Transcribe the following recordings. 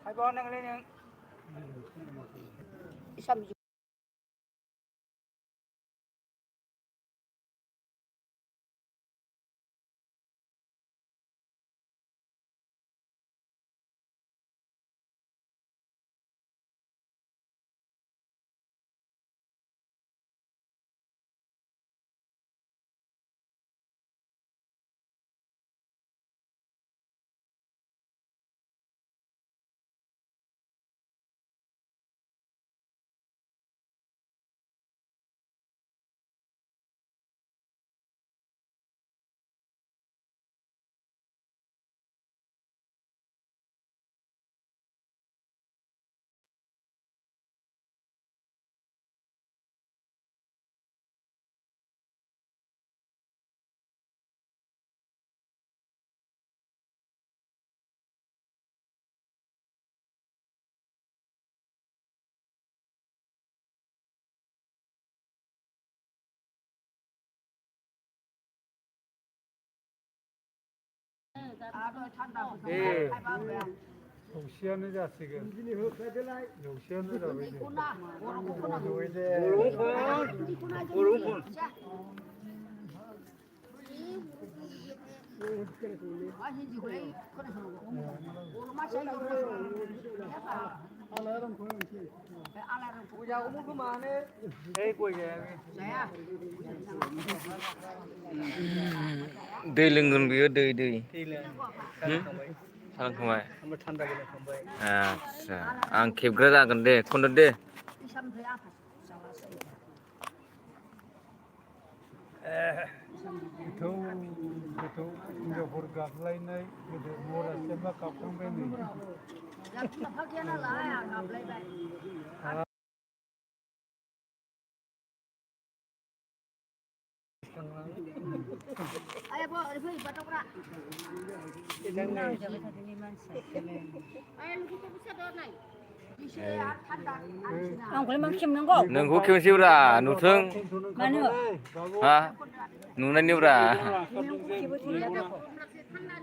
hai con đang lên 욕시하는 자식은 욕시하는 자식은 दै लोंगोन बियो दै सालांखांबाय आदसा आं खेबग्रा जागोन दे खनदो दे गोथौ हिनजावफोर गाबलायनाय गोदो मरासेबा गाबखांबाय नै नोंखौ खेबसेब्रा नुथों हा नुनायनिब्रा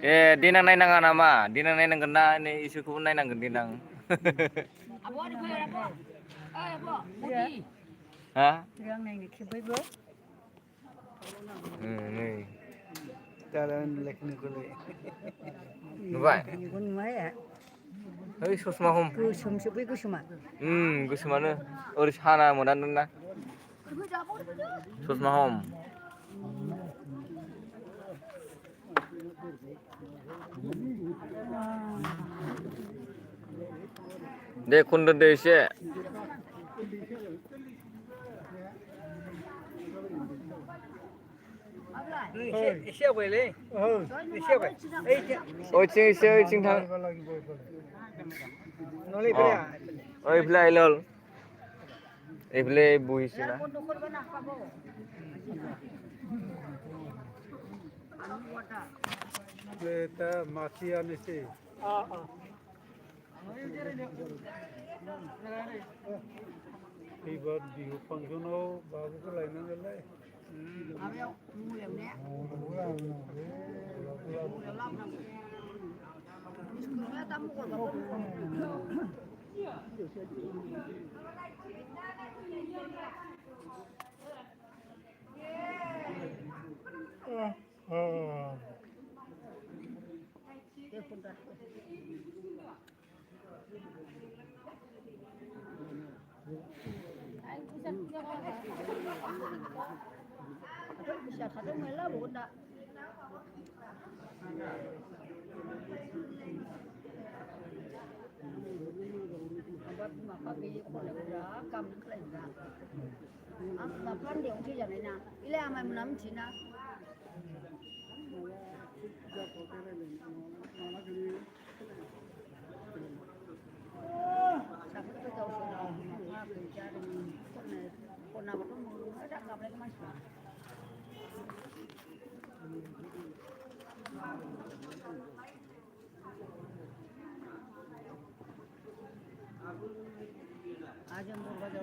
ए देनां नायनाङा नामा देनां नायनांगोन ना नै इसोरखौबो नायनांगोन देनां हा नै नुबाय ओइ ससमा हम गोसोमसो बै गोसोमा गोसोमानो ओरै साना मोनानोना ससमा हम दे खनदो दे एसे एसे आवगायलै एसे आवगाय ओइथिं एसे ओइथिं थां ओइफाले लल एफाले बहिसोना दा माथियानोसै एबार बिहु फांसनाव बाबुखौ लायनांगोनलाय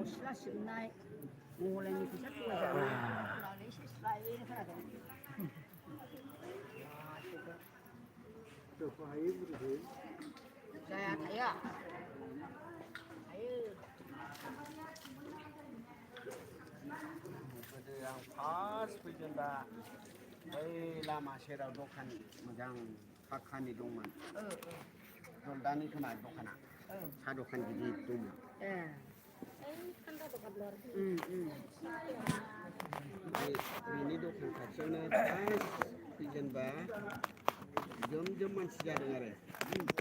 슬라시나이 오래니 그 자꾸가 나리 슬라이 하다. 자야 다야. 아유. yang pas fैजेनबा बै लामा सेराव दखान मोजां फाखानि दंमोन जलदानि खोमा दखाना सा दखान गिदिर दंमोन बेनि दखान खाथियावनो pas फैजेनबा जम जम मानसि जादों आरो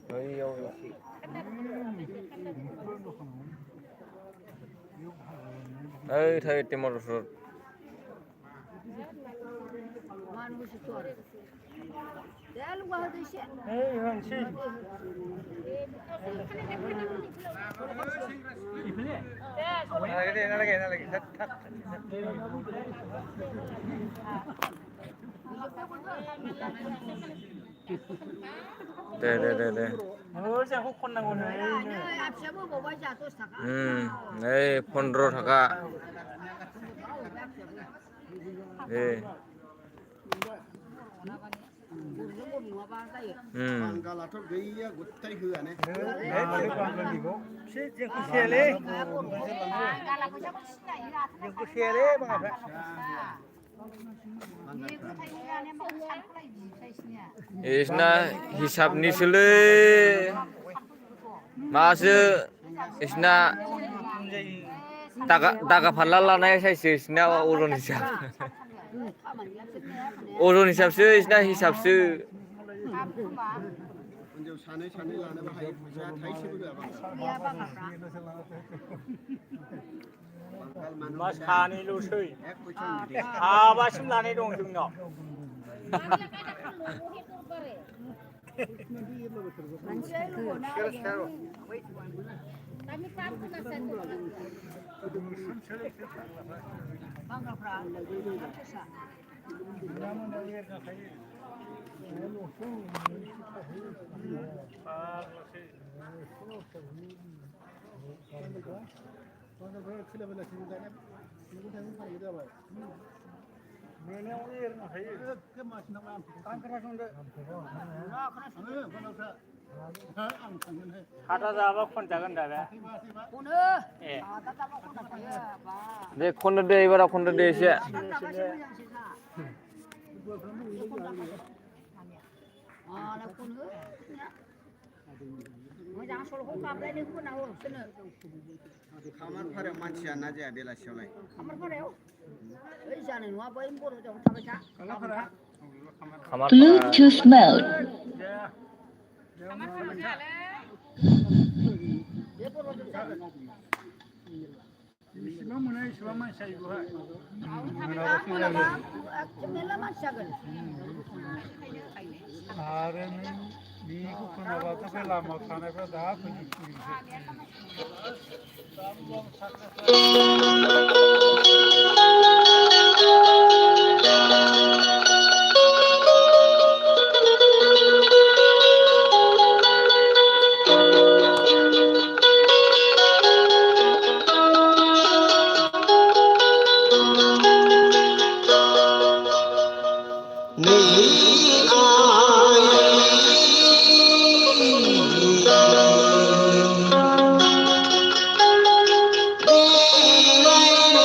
बैयाव ओइ थाय टेमर रोड मानु सिथर देल गवा देसे 에이 한시 나게 네네네네 어제 혹혼 나오네 앞서고 뭐가 자도 사가 에이 15 타카 예 बांगालाथ' गैया गुत्ताय होआनो बांगालिखौ जोंखौ सेले जोंखौ सेले बाङाफ्रा इसना हिसाबनिसोलै मासो इसना दागा फारला लानाय साइसो इसना अजन हिसाब अजन हिसाबसो इसना हिसाबसो हिनजाव सानै सानै लानोबो हायो फैसा थाइसेबो होआ बांगाल मा सानैल'सै एक बैसों गिदिर साबासिम लानाय दं जोंनाव 하다 잡아 콘자건 다베 오늘 예 나다다가 콘다파야 봐 내 콘데 이바라 콘데 이세 아나 콘을 मोजां सल'खौ गाबलाय नोंखौ नांगौ सोनो खामार फारायाव मानसिया ना जाया बेलासियावलाय खामार फारायाव ओइ जानाय नङा बै बर'आव थाबाय था Bluetooth mode. बे बर'आव जागोन इसिबां मोनो इसिबां मानसि जायो बेवहाय मेरला मानसि जागोन आरो नों बेखौ खोनाबाथ' बे लामायाव थानायफ्रा दा फैजोबसिगोनसो Bye.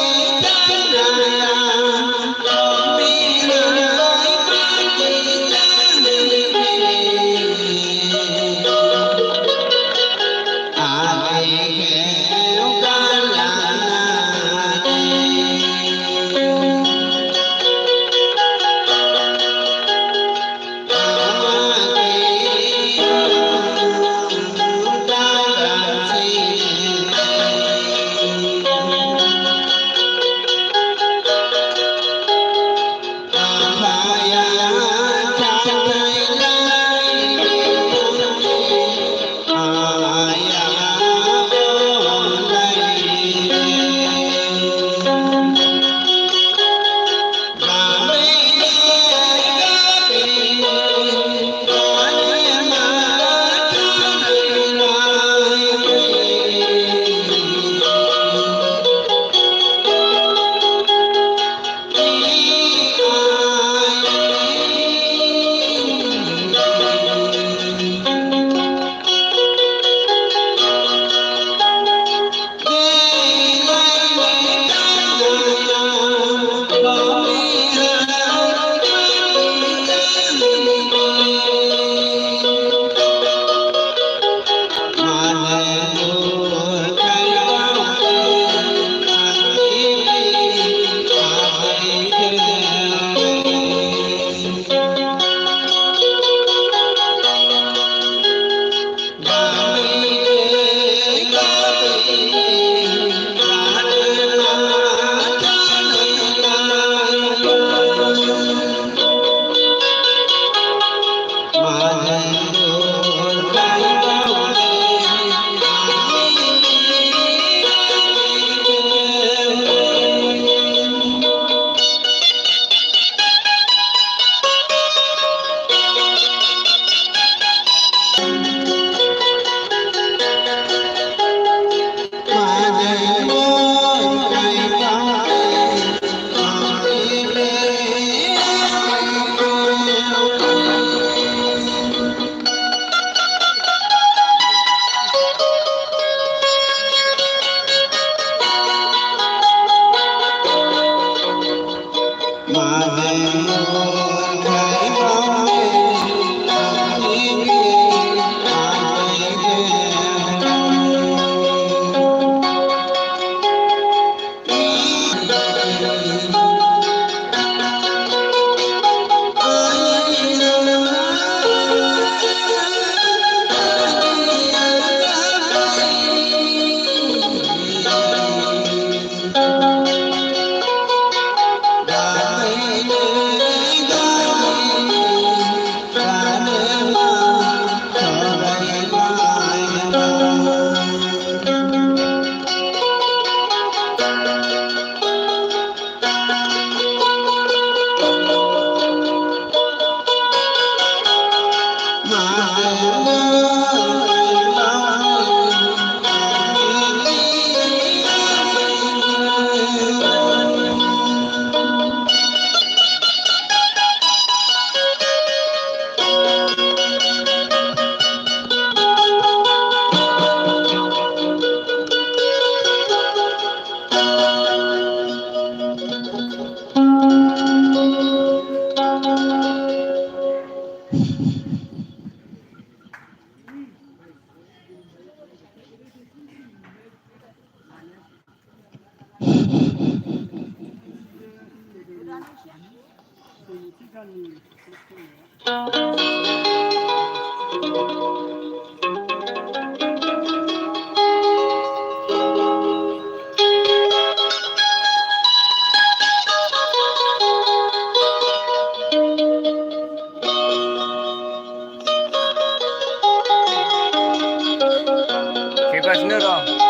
खेबगासिनो दं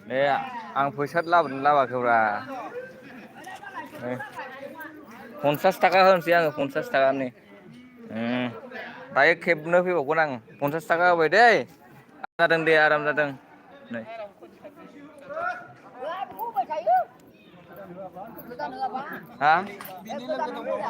दे आं फैसा लाबोदों लाबोआखैब्रा 50 थाखा होनोसै आङो 50 थाखानि दायो खेबनो फैबावगोन आं 50 थाखा होबाय दै जादों दे आराम जादों नै बेखौ होबाय थायो गोदान होआबा हा गोदान होबाय